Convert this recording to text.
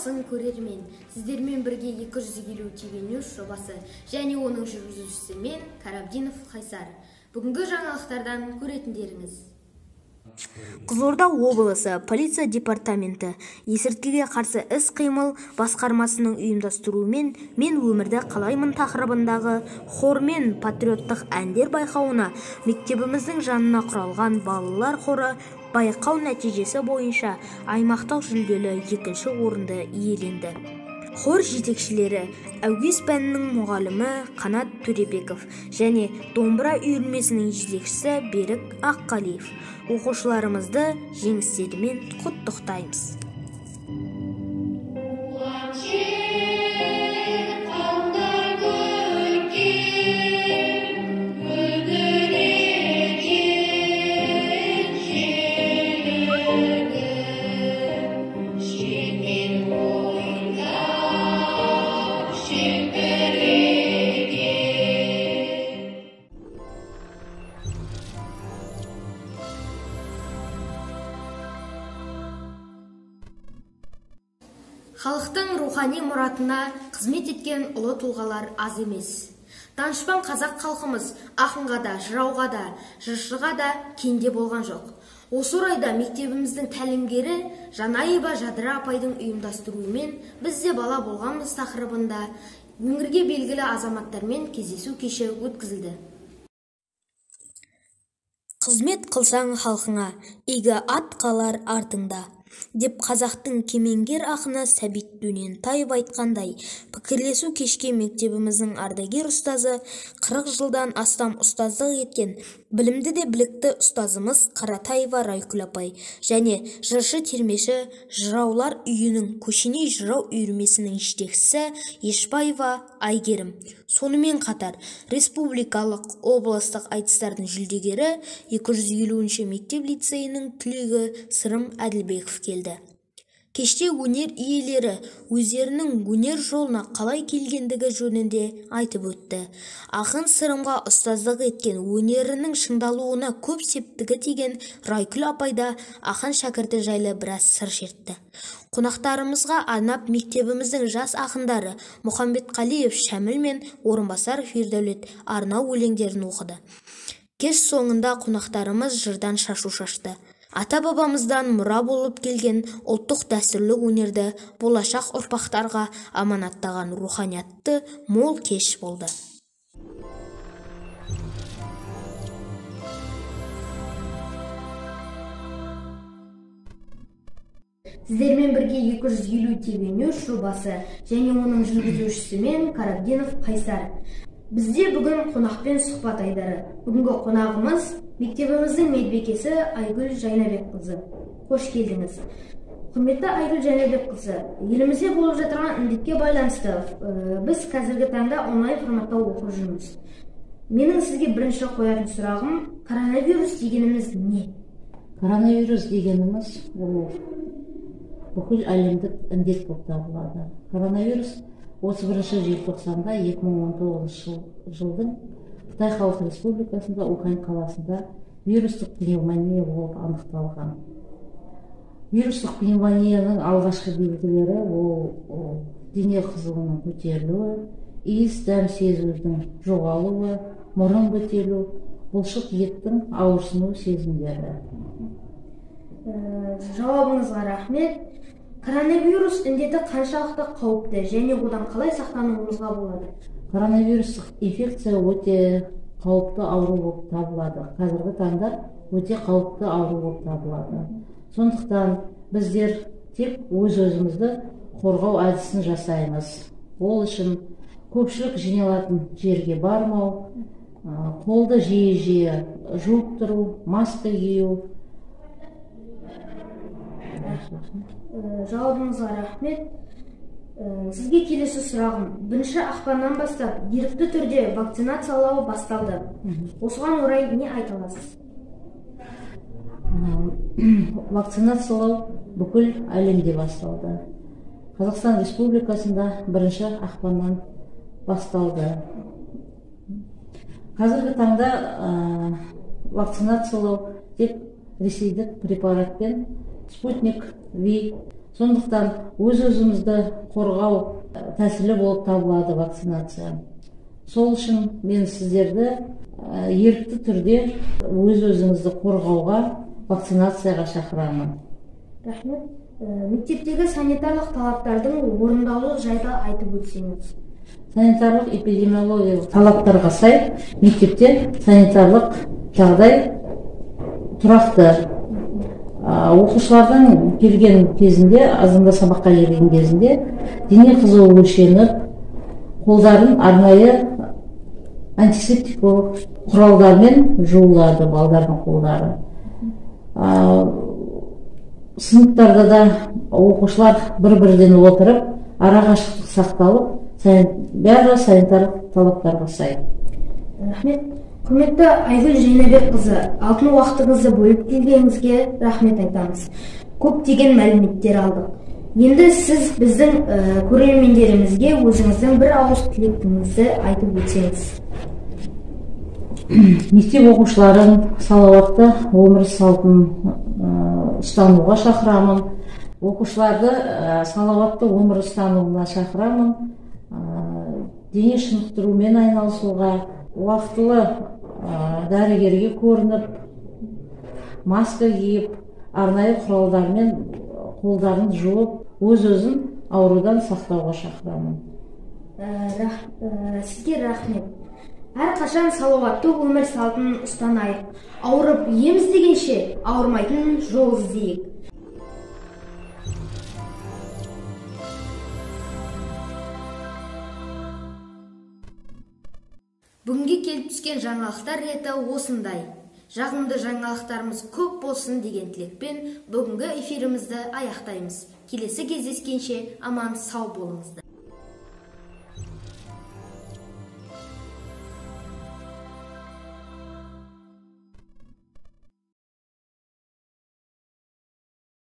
саламатсың көрермен. Сіздермен бірге 250 TV News жобасы және оның жүргізушісі мен Карабдинов Хайсар. Бүгінгі жаңалықтардан көретіндеріңіз. Қызылорда облысы полиция департаменті есірткіге қарсы іс-қимыл басқармасының ұйымдастыруымен "Мен өмірді қалаймын" тақырыбындағы хор мен патриоттық әндер байқауына мектебіміздің жанына құралған балалар хоры байқау нәтижесі бойынша аймақтық жүлделі 2-ші орынды иеленді. Хор жетекшілері Әуес пәнінің мұғалімі Қанат Төребеков және домбыра үйірмесінің жетекшісі Берік Аққалиев. Оқушыларымызды жеңістерімен құттықтаймыз. Халықтың рухани мұратына қызмет еткен ұлы тұлғалар аз емес. Данышпан қазақ халқымыз ақынға да, жырауға да, жыршыға да кенде болған жоқ. Осы орайда мектебіміздің тәлімгері Жанайба Жадыра апайдың ұйымдастыруымен "Бізде бала болғанбыз" тақырыбында өңірге белгілі азаматтармен кездесу кеші өткізілді. Қызмет қылсаң халқыңа, игі ат қалар артыңда деп қазақтың кемеңгер ақыны Сәбит Дөнентаев айтқандай, пікірлесу кешке мектебіміздің ардагер ұстазы, 40 жылдан астам ұстаздық еткен білімді де білікті ұстазымыз Қаратаева Райкүл апай және жыршы термеші жыраулар үйінің көшеней жырау үйірмесінің жетекшісі Ешбаева Айгерім. Сонымен қатар республикалық облыстық айтыстардың жүлдегері 250-ші мектеп лицейінің түлегі Сырым Әділбеков келді. Кеште өнер иелері өздерінің өнер жолына қалай келгендігі жөнінде айтып өтті. Ақын Сырымға ұстаздық еткен өнерінің шыңдалуына көп септігі тиген Райкүл апайда ақын шәкірті жайлы біраз сыр шертті. Қонақтарымызға арнап мектебіміздің жас ақындары Мұхамбетқалиев Шәміл мен Орынбасаров Ердәулет арнау өлеңдерін оқыды. Кеш соңында қонақтарымыз жырдан шашу шашты. Ата-бабамыздан мұра болып келген ұлттық дәстүрлі өнерді болашақ ұрпақтарға аманаттаған руханиятты мол кеш болды. Сіздермен бірге 250 TV News жобасы және оның жүргізушісі мен Карабдинов Хайсар. Бізде бүгін қонақпен сұхбат айдары. Бүгінгі қонағымыз мектебіміздің медбикесі Айгүл Жайнабекқызы. Қош келдіңіз. Құрметті Айгүл Жайнабекқызы, елімізде болып жатырған індетке байланысты біз қазіргі таңда онлайн форматта оқып жүрміз. Менің сізге бірінші қоятын сұрағым, коронавирус дегеніміз не? Коронавирус дегеніміз ол бүкіл әлемдік індет болып табылады. Коронавирус 31 желтоқсанда 2019 жылдың Қытай Халық Республикасында Ухань қаласында вирустық пневмония болып анықталған. Вирустық пневмонияның алғашқы белгілері ол дене қызуының көтерілуі, иіс дәм сезудің жоғалуы, мұрын бітелу, бұлшық еттің ауырсыну сезімдері. Жауабыңызға рахмет. Коронавирус індеті қаншалықты қауіпті және одан қалай сақтануымызға болады? Коронавирустық инфекция өте қауіпті ауру болып табылады. Қазіргі таңда өте қауіпті ауру болып табылады. Сондықтан біздер тек өз-өзімізді қорғау әдісін жасаймыз. Ол үшін көпшілік жиналатын жерге бармау, қолды жиі-жиі жуып тұру, маска кию. Жауабыңызға рахмет. Сізге келесі сұрағым. 1 ақпаннан бастап ерікті түрде вакцинациялау басталды. Осыған орай не айта аласыз? Вакцинациялау бүкіл әлемде басталды. Қазақстан Республикасында 1 ақпаннан басталды. Қазіргі таңда вакцинациялау тек ресейдік препаратпен Спутник V Сондықтан өз-өзімізді қорғау тәсілі болып табылады вакцинация. Сол үшін мен сіздерді ерікті түрде өз-өзіңізді қорғауға вакцинацияға шақырамын. Рахмет. Мектептегі санитарлық талаптардың орындалуы жайлы айтып өтсеңіз. Санитарлық эпидемиологиялық талаптарға сай мектепте санитарлық жағдай тұрақты. Оқушылардың келген кезінде, азында сабаққа келген кезінде дене қызуы өлшеніп, қолдарын арнайы антисептикалық құралдармен жуылады балдардың қолдары. Сыныптарда да оқушылар бір-бірден отырып, арақашықтық сақталып, бәрі санитарлық талаптарға сай. Рахмет. Құрметті Айгүл Жайнабекқызы, алтын уақытыңызды бөліп келгеніңізге рахмет айтамыз. Көптеген мәліметтер алдық. Енді сіз біздің көрермендерімізге өзіңіздің бір ауыз тілегіңізді айтып өтсеңіз. Мектеп оқушыларын салауатты өмір салтын ұстануға шақырамын. Оқушыларды салауатты өмір ұстануына шақырамын. Дене шынықтырумен айналысуға, уақытылы дәрігерге көрініп, маска киіп, арнайы құралдармен қолдарын жуып, өз-өзін аурудан сақтауға шақырамын. Сізге рахмет. Әрқашан салауатты өмір салтын ұстанайық. Ауырып ем іздегенше, ауырмайтын жол іздейік. Бүгінге келіп түскен жаңалықтар реті осындай. Жағымды жаңалықтарымыз көп болсын деген тілекпен бүгінгі эфирімізді аяқтаймыз. Келесі кездескенше аман сау болыңыздар.